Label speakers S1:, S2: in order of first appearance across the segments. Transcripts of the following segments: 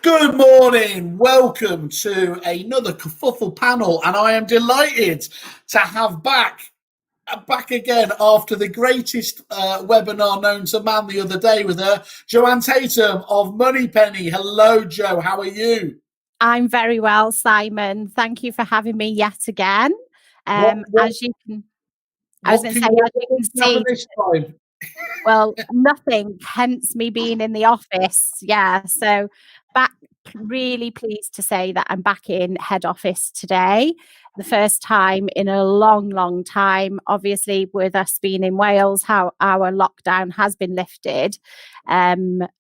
S1: Good morning. Welcome to another Kerfuffle panel, and I am delighted to have back again after the greatest webinar known to man the other day with her, Joanne Tatum of Moneypenny. Hello, Joe. How are you?
S2: I'm very well, Simon. Thank you for having me yet again. As you can, I was going to say, as you can see,
S1: this time?
S2: well, nothing. Hence me being in the office. Yeah, so back. Really pleased to say that I'm back in head office today. The first time in a long time. Obviously, with us being in Wales, how our lockdown has been lifted.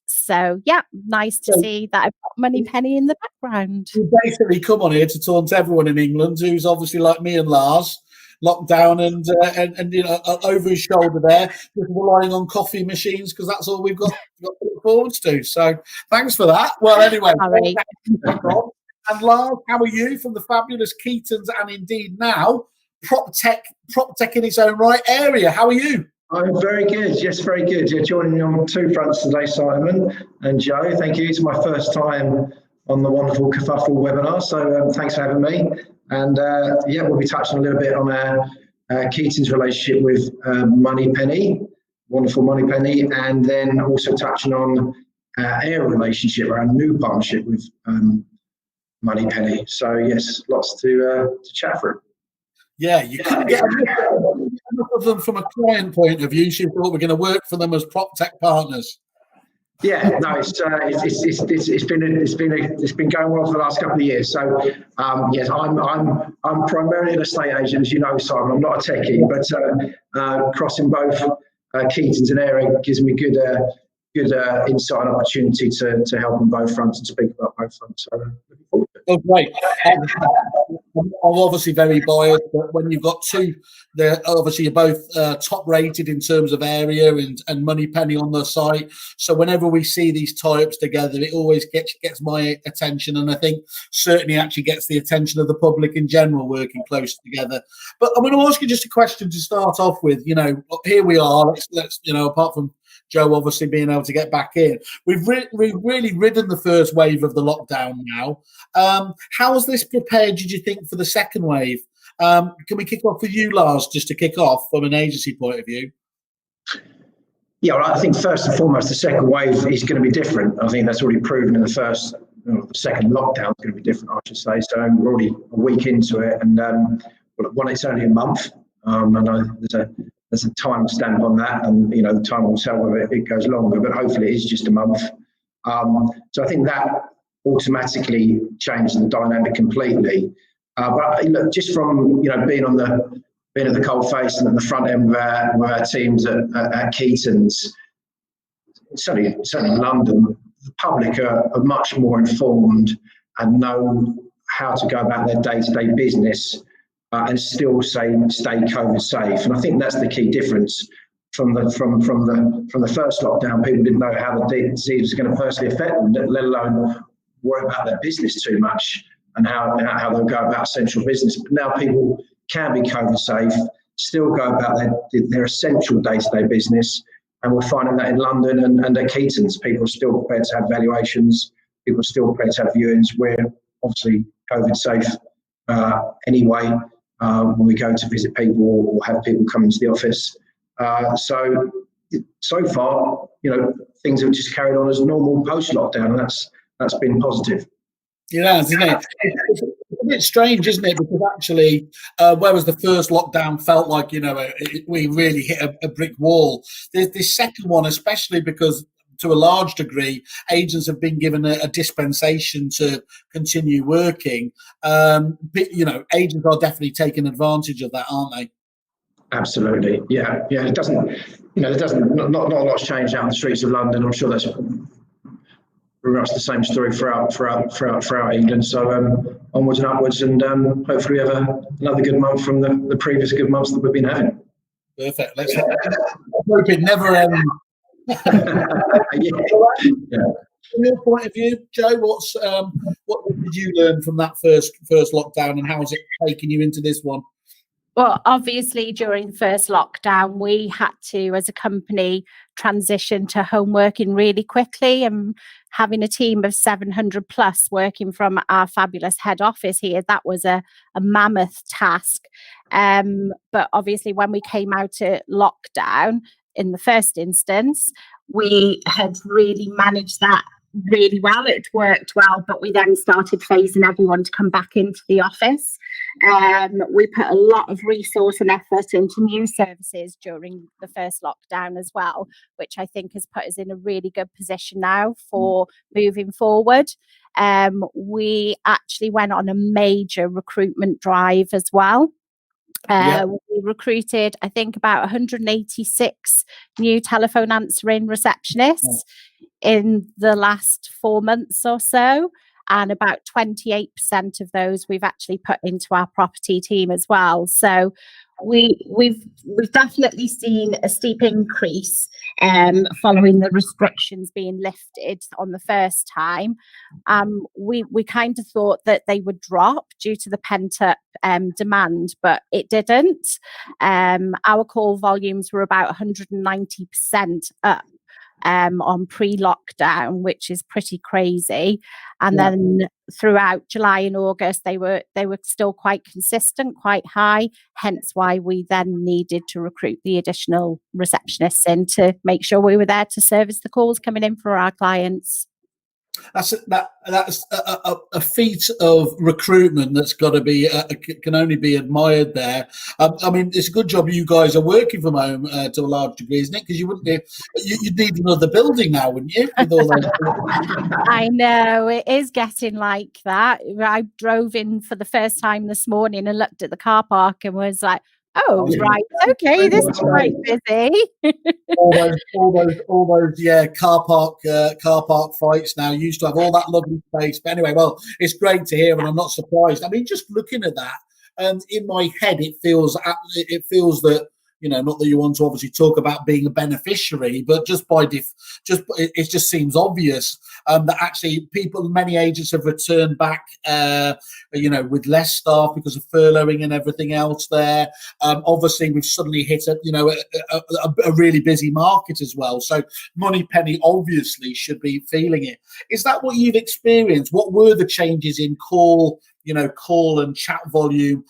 S2: So yeah, nice to see that I've got Moneypenny in the background.
S1: You basically come on here to taunt everyone in England who's obviously like me and Lars, locked down and you know, over his shoulder there, just relying on coffee machines because that's all we've got to look forward to. So thanks for that. Well, anyway, and Lars, how are you from the fabulous Keatons and indeed now prop tech in its own right area? How are you?
S3: I'm very good. Yes, very good. You're joining me on two fronts today, Simon and Joe. Thank you. It's my first time on the wonderful Kerfuffle webinar, so thanks for having me. And yeah, we'll be touching a little bit on Keaton's relationship with Moneypenny, wonderful Moneypenny, and then also touching on our relationship, our new partnership with Moneypenny. So yes, lots to chat through.
S1: Yeah, you couldn't get enough of them from a client point of view. She thought we're going to work for them as prop tech partners.
S3: Yeah, no, it's been going well for the last couple of years. So yes, I'm primarily an estate agent, as you know, Simon. I'm not a techie, but crossing both Keatons and Eric gives me good insight and opportunity to help on both fronts and speak about both fronts. So looking forward to it.
S1: Oh, great. I'm obviously very biased, but when you've got two, they're obviously you're both top rated in terms of area and Moneypenny on the site. So whenever we see these tie-ups together, it always gets my attention, and I think certainly actually gets the attention of the public in general working close together. But I'm going to ask you just a question to start off with. You know, here we are. Let's you know, apart from Joe obviously being able to get back in, we've really ridden the first wave of the lockdown now. How has this prepared, did you think, for the second wave? Can we kick off with you, Lars, just to kick off from an agency point of view?
S3: Yeah, well, I think first and foremost, the second wave is going to be different. I think that's already proven in the second lockdown is going to be different, I should say. So we're already a week into it, and well, it's only a month. I know there's a time stamp on that, and you know the time will tell whether it goes longer, but hopefully it is just a month. So I think that automatically changed the dynamic completely. But look, just from being at the cold face and at the front end of our teams at Keatons, certainly in London, the public are much more informed and know how to go about their day-to-day business and still stay COVID safe. And I think that's the key difference from the first lockdown. People didn't know how the disease was going to personally affect them, let alone worry about their business too much and how they'll go about essential business. But now people can be COVID safe, still go about their essential day-to-day business. And we're finding that in London and at Keatons, people are still prepared to have valuations, people are still prepared to have viewings. We're obviously COVID safe anyway when we go to visit people or have people come into the office. So far, things have just carried on as normal post-lockdown, and that's been positive.
S1: Yeah, isn't it? It's a bit strange, isn't it? Because actually, whereas the first lockdown felt like, we really hit a brick wall, this second one, especially because to a large degree, agents have been given a dispensation to continue working. Agents are definitely taking advantage of that, aren't they?
S3: Absolutely, yeah. It doesn't, not a lot's changed out in the streets of London. I'm sure that's pretty much the same story throughout England. So onwards and upwards, and hopefully we have another good month from the previous good months that we've been having.
S1: Perfect. Let's hope it never ends.
S3: Yeah.
S1: From your point of view, Joe, what did you learn from that first lockdown, and how has it taken you into this one?
S2: Well, obviously, during the first lockdown, we had to, as a company, transition to home working really quickly, and having a team of 700 plus working from our fabulous head office here, that was a mammoth task. But obviously, when we came out of lockdown in the first instance, we had really managed that really well. It worked well, but we then started phasing everyone to come back into the office. We put a lot of resource and effort into new services during the first lockdown as well, which I think has put us in a really good position now for moving forward. We actually went on a major recruitment drive as well. We recruited, I think, about 186 new telephone answering receptionists in the last 4 months or so. And about 28% of those we've actually put into our property team as well. So we've definitely seen a steep increase following the restrictions being lifted on the first time. We kind of thought that they would drop due to the pent up demand, but it didn't. Our call volumes were about 190% up on pre-lockdown, which is pretty crazy. And then throughout July and August, they were still quite consistent, quite high. Hence why we then needed to recruit the additional receptionists in to make sure we were there to service the calls coming in for our clients.
S1: That's a feat of recruitment that's got to be can only be admired there. I mean, it's a good job you guys are working from home to a large degree, isn't it? Because you wouldn't be, you'd need another building now, wouldn't you? With all those
S2: I know, it is getting like that. I drove in for the first time this morning and looked at the car park and was like, oh, right, okay, this is quite busy.
S1: all those, car park fights now. Used to have all that lovely space, but anyway, well, it's great to hear, and I'm not surprised. I mean, just looking at that, and in my head, it feels that, you know, not that you want to obviously talk about being a beneficiary, but just it just seems obvious that actually many agents have returned back, with less staff because of furloughing and everything else there. Obviously, we've suddenly hit a really busy market as well. So Moneypenny obviously should be feeling it. Is that what you've experienced? What were the changes in call and chat volume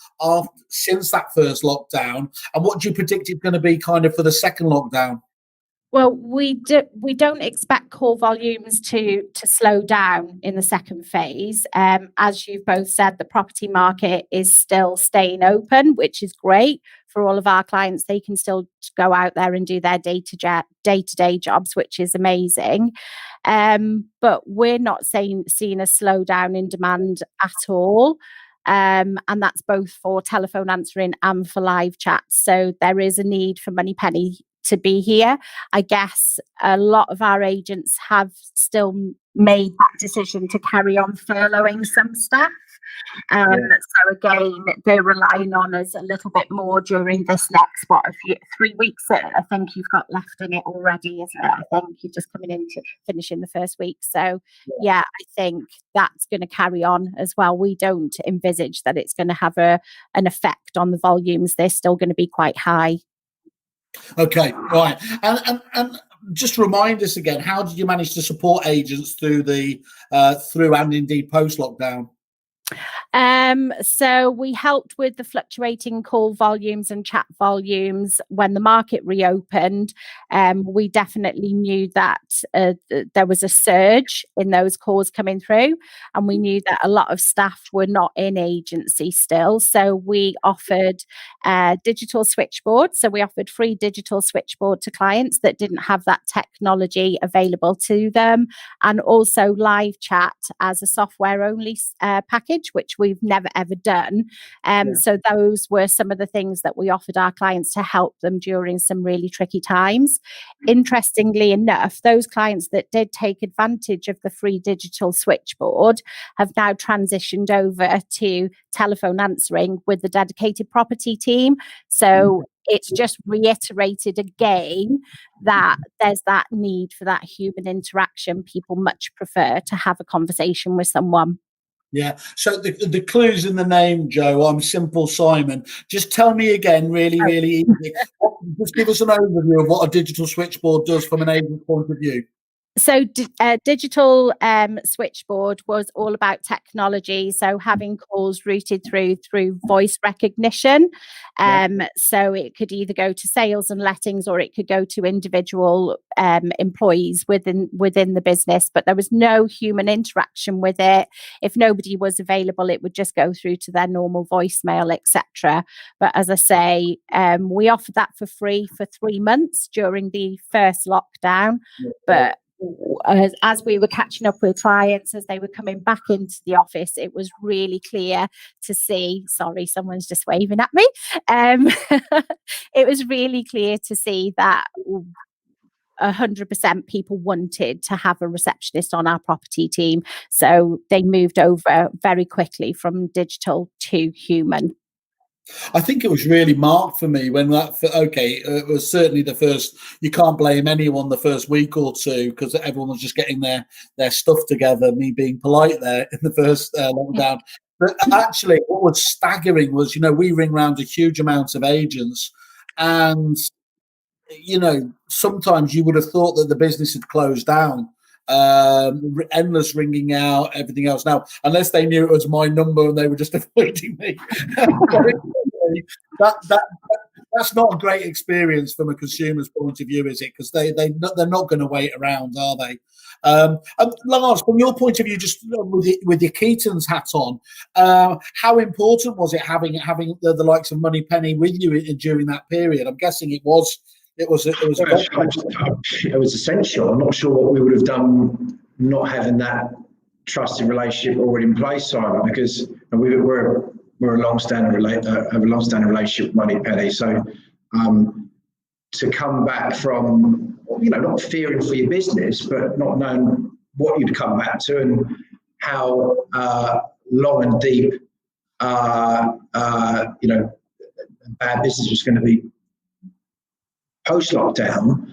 S1: since that first lockdown, and what do you predict it's going to be kind of for the second lockdown?
S2: Well, we don't expect call volumes to slow down in the second phase. As you've both said, the property market is still staying open, which is great for all of our clients. They can still go out there and do their day-to-day jobs, which is amazing. But we're not seeing a slowdown in demand at all. And that's both for telephone answering and for live chat. So there is a need for Moneypenny to be here. I guess a lot of our agents have still made that decision to carry on furloughing some staff. So again, they're relying on us a little bit more during this next 3 weeks. I think you've got left in it already, isn't it? I think you're just coming into finishing the first week. So I think that's going to carry on as well. We don't envisage that it's going to have an effect on the volumes. They're still going to be quite high.
S1: Okay, right. And just remind us again, how did you manage to support agents through and indeed post lockdown?
S2: So we helped with the fluctuating call volumes and chat volumes when the market reopened. We definitely knew that there was a surge in those calls coming through, and we knew that a lot of staff were not in agency still. So we offered digital switchboard. So we offered free digital switchboard to clients that didn't have that technology available to them, and also live chat as a software only package, which we've never ever done. So those were some of the things that we offered our clients to help them during some really tricky times. Interestingly enough, those clients that did take advantage of the free digital switchboard have now transitioned over to telephone answering with the dedicated property team. So it's just reiterated again that there's that need for that human interaction. People much prefer to have a conversation with someone.
S1: Yeah. So the clues in the name, Joe. I'm Simple Simon. Just tell me again, really, really easy. Just give us an overview of what a digital switchboard does from an agent point of view.
S2: So digital switchboard was all about technology, so having calls routed through voice recognition. So it could either go to sales and lettings, or it could go to individual employees within the business, but there was no human interaction with it. If nobody was available, it would just go through to their normal voicemail, etc. But as I say, we offered that for free for 3 months during the first lockdown. But as we were catching up with clients as they were coming back into the office, it was really clear to see, sorry, someone's just waving at me. It was really clear to see that 100% people wanted to have a receptionist on our property team. So they moved over very quickly from digital to human.
S1: I think it was really marked for me when it was certainly the first. You can't blame anyone the first week or two because everyone was just getting their stuff together. Me being polite there in the first lockdown, but actually, what was staggering was we ring round a huge amount of agents, and sometimes you would have thought that the business had closed down. Endless ringing out, everything else. Now, unless they knew it was my number and they were just avoiding me, that's not a great experience from a consumer's point of view, is it? Because they're not going to wait around, are they? And Lars, from your point of view, just with your Keaton's hat on, how important was it having the likes of Moneypenny with you during that period? I'm guessing it was. It was
S3: essential. I'm not sure what we would have done not having that trusted relationship already in place, Simon, because we're a long-standing relationship with Moneypenny. So to come back from not fearing for your business, but not knowing what you'd come back to and how long and deep bad business was going to be post-lockdown,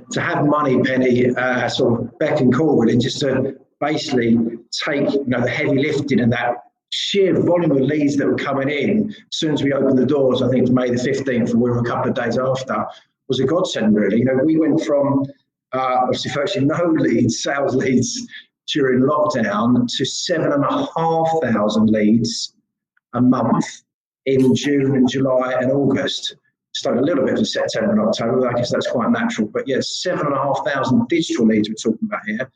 S3: to have Moneypenny sort of beck and call and just to basically take the heavy lifting and that sheer volume of leads that were coming in as soon as we opened the doors. I think it was May the 15th, and we were a couple of days after, was a godsend really. We went from obviously virtually no sales leads during lockdown to 7,500 leads a month in June and July and August. Started a little bit in September and October. I guess that's quite natural. But 7,500 digital leads we're talking about here.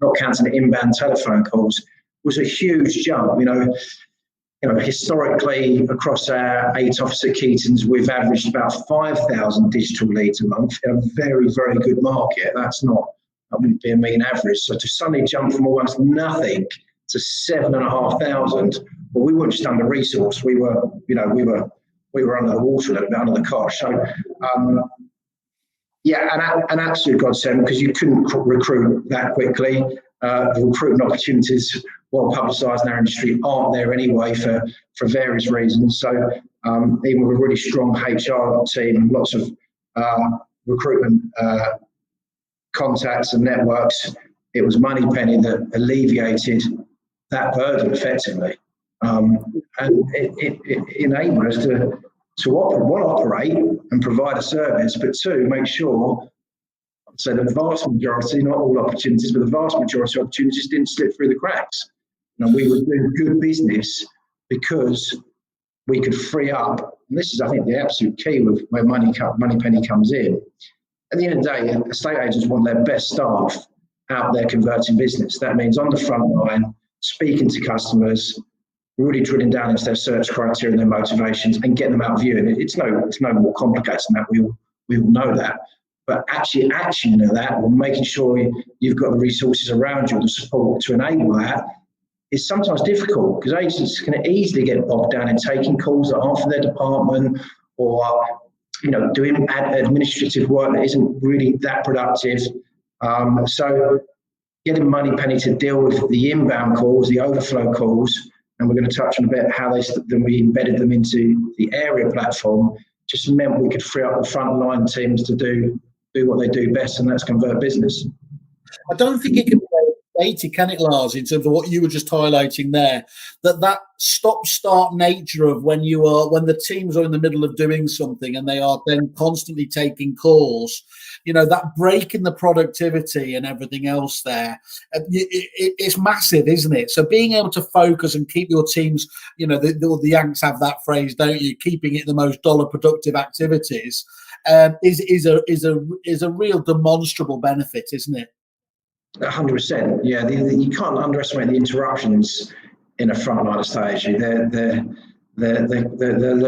S3: Not counting the inbound telephone calls, was a huge jump. Historically across our 8 office at Keaton's, we've averaged about 5,000 digital leads a month in a very, very good market. That wouldn't be a mean average. So to suddenly jump from almost nothing to 7,500, well, we weren't just under resource. We were under the water a little bit, under the cosh. So, an absolute godsend, because you couldn't recruit that quickly. The recruitment opportunities, well publicised in our industry, aren't there anyway for various reasons. So even with a really strong HR team and lots of recruitment contacts and networks, it was Moneypenny that alleviated that burden effectively. And it enabled us to operate and provide a service, but two, make sure, so the vast majority, not all opportunities, but the vast majority of opportunities didn't slip through the cracks. We were doing good business because we could free up, and this is, I think, the absolute key with where Moneypenny comes in. At the end of the day, estate agents want their best staff out there converting business. That means on the front line, speaking to customers, really drilling down into their search criteria and their motivations and getting them out viewing. It's no more complicated than that. We all know that. But actually actioning that, or making sure you've got the resources around you, the support to enable that, is sometimes difficult, because agents can easily get bogged down in taking calls that aren't for their department, or doing administrative work that isn't really that productive. So getting Moneypenny to deal with the inbound calls, the overflow calls, and we're going to touch on a bit how we embedded them into the area platform, just meant we could free up the frontline teams to do what they do best, and that's convert business.
S1: I don't think it can be dated, can it, Lars, in terms of what you were just highlighting there, that stop-start nature of when the teams are in the middle of doing something and they are then constantly taking calls, that break in the productivity and everything else there, it's massive, isn't it? So being able to focus and keep your teams, the Yanks have that phrase, don't you? Keeping it the most dollar productive activities is a real demonstrable benefit, isn't it?
S3: 100%. Yeah, you can't underestimate the interruptions in a frontline stage. They're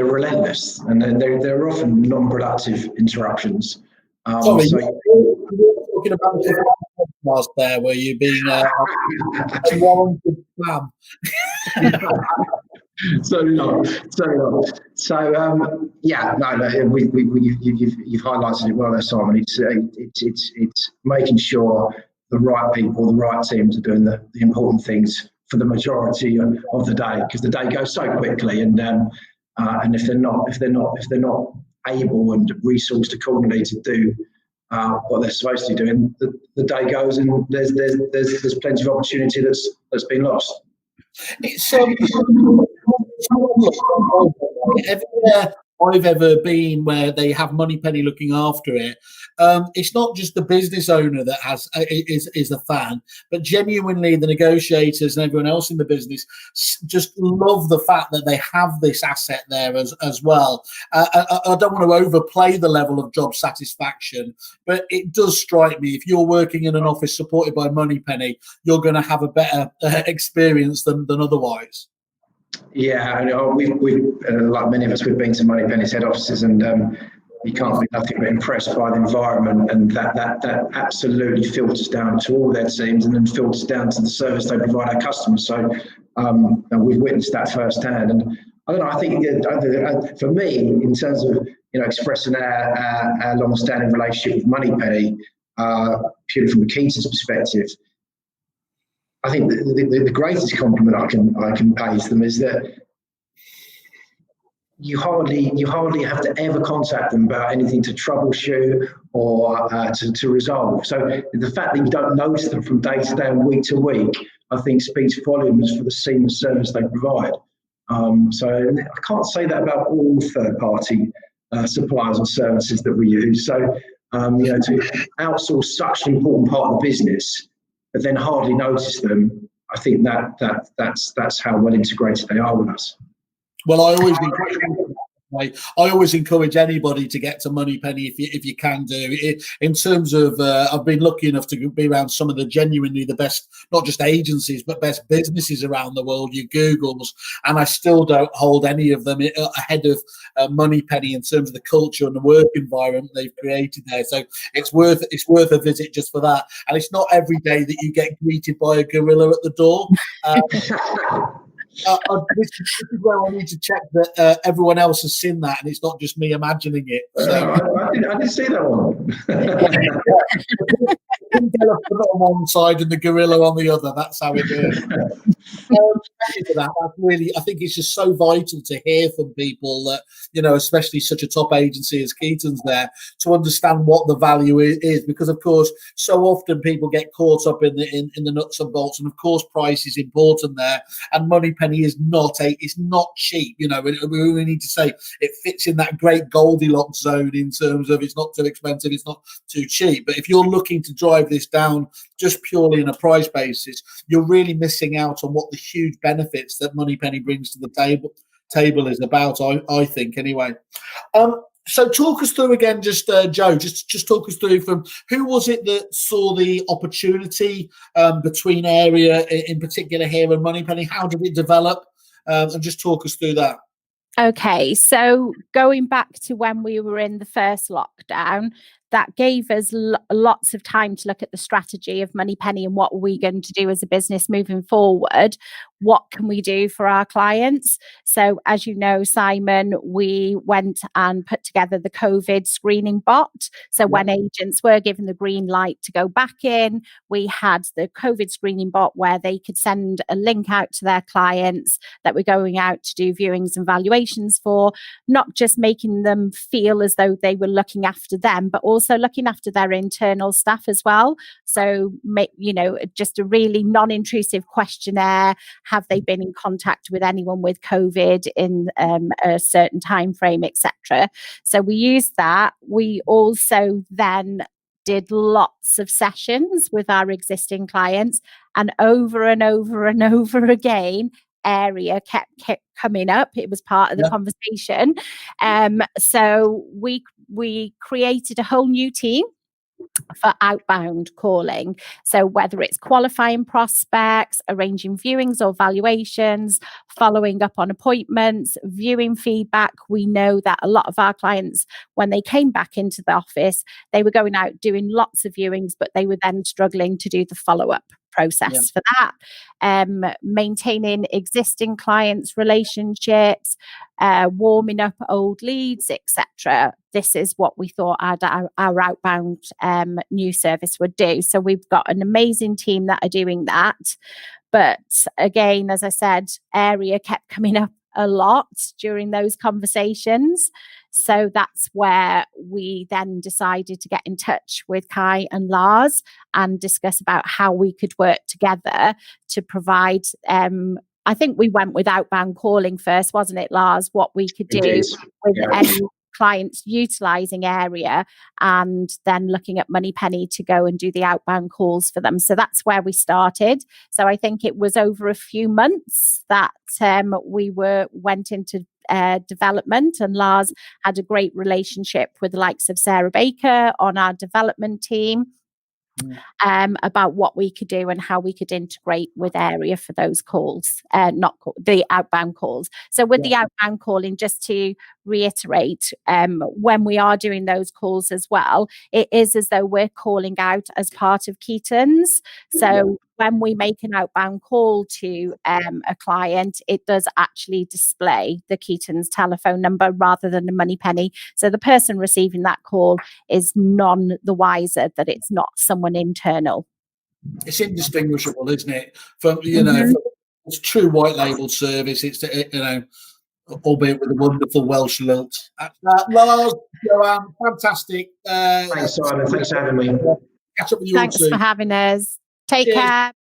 S3: relentless, and they're often non-productive interruptions.
S1: Sorry, so you're talking about the podcast there, where you being unwarranted spam.
S3: Certainly not. So you've highlighted it well there, Simon. It's making sure the right people, the right teams are doing the important things for the majority of the day, because the day goes so quickly, and if they're not able and resourced accordingly to do what they're supposed to be doing, the day goes and there's plenty of opportunity that's been lost.
S1: It's everywhere I've ever been where they have Moneypenny looking after it. It's not just the business owner that is a fan, but genuinely the negotiators and everyone else in the business just love the fact that they have this asset there as well. I don't want to overplay the level of job satisfaction, but it does strike me, if you're working in an office supported by Moneypenny, you're going to have a better experience than otherwise.
S3: Yeah, we've like many of us, we've been to Moneypenny's head offices, and you can't be nothing but impressed by the environment, and that absolutely filters down to all their teams, and then filters down to the service they provide our customers. So we've witnessed that firsthand, and I don't know. I think for me, in terms of expressing our long-standing relationship with Moneypenny, purely from a Keaton's perspective, I think the greatest compliment I can pay to them is that you hardly have to ever contact them about anything to troubleshoot or to resolve. So the fact that you don't notice them from day to day and week to week, I think speaks volumes for the seamless service they provide. So I can't say that about all third-party suppliers or services that we use. So to outsource such an important part of the business, but then hardly notice them, I think that's how well integrated they are with us.
S1: Well, I always encourage anybody to get to Moneypenny if you can do it. In terms of, I've been lucky enough to be around some of the genuinely the best, not just agencies, but best businesses around the world. Your Googles, and I still don't hold any of them ahead of Moneypenny in terms of the culture and the work environment they've created there. So it's worth a visit just for that. And it's not every day that you get greeted by a gorilla at the door. This is where I need to check that everyone else has seen that and it's not just me imagining it. So,
S3: I didn't see that one.
S1: The elephant on one side and the gorilla on the other. That's how it is. Thank you for that. That's really, I think it's just so vital to hear from people that, especially such a top agency as Keaton's there, to understand what the value is, because of course so often people get caught up in the nuts and bolts, and of course price is important there, and Moneypenny is not cheap. We really need to say it fits in that great Goldilocks zone in terms of it's not too expensive, it's not too cheap. But if you're looking to drive this down just purely on a price basis, you're really missing out on what the huge benefits that Moneypenny brings to the table is about, I think, anyway. So talk us through again, just Joe, just talk us through from who was it that saw the opportunity between area in particular here and Moneypenny? How did it develop? And just talk us through that.
S2: Okay, so going back to when we were in the first lockdown, that gave us lots of time to look at the strategy of Moneypenny and what we're going to do as a business moving forward. What can we do for our clients? So as you know, Simon, we went and put together the COVID screening bot. So when agents were given the green light to go back in, we had the COVID screening bot where they could send a link out to their clients that we're going out to do viewings and valuations for, not just making them feel as though they were looking after them, but also also looking after their internal staff as well. So, just a really non-intrusive questionnaire. Have they been in contact with anyone with COVID in a certain time frame, etc.? So we used that. We also then did lots of sessions with our existing clients, and over and over and over again, area kept coming up. It was part of the conversation. So we created a whole new team for outbound calling. So whether it's qualifying prospects, arranging viewings or valuations, following up on appointments, viewing feedback, we know that a lot of our clients, when they came back into the office, they were going out doing lots of viewings, but they were then struggling to do the follow-up process for that. Maintaining existing clients' relationships, warming up old leads, etc. This is what we thought our outbound new service would do. So we've got an amazing team that are doing that. But again, as I said, area kept coming up a lot during those conversations. So that's where we then decided to get in touch with Kai and Lars and discuss about how we could work together to provide, I think we went with outbound calling first, wasn't it, Lars? What we could do with any clients utilising area, and then looking at Moneypenny to go and do the outbound calls for them. So that's where we started. So I think it was over a few months that we went into development, and Lars had a great relationship with the likes of Sarah Baker on our development team. About what we could do and how we could integrate with area for those calls, the outbound calls. So with the outbound calling, just to reiterate, when we are doing those calls as well, it is as though we're calling out as part of Keaton's. So when we make an outbound call to a client, it does actually display the Keaton's telephone number rather than the Moneypenny. So the person receiving that call is none the wiser that it's not someone internal.
S1: It's indistinguishable, isn't it? From from it's true white label service. It's albeit with a wonderful Welsh lilt. Lars, Joanne, fantastic.
S3: Thanks, Simon. Thanks for having me.
S1: Catch up with you.
S2: Thanks for having us. Take care.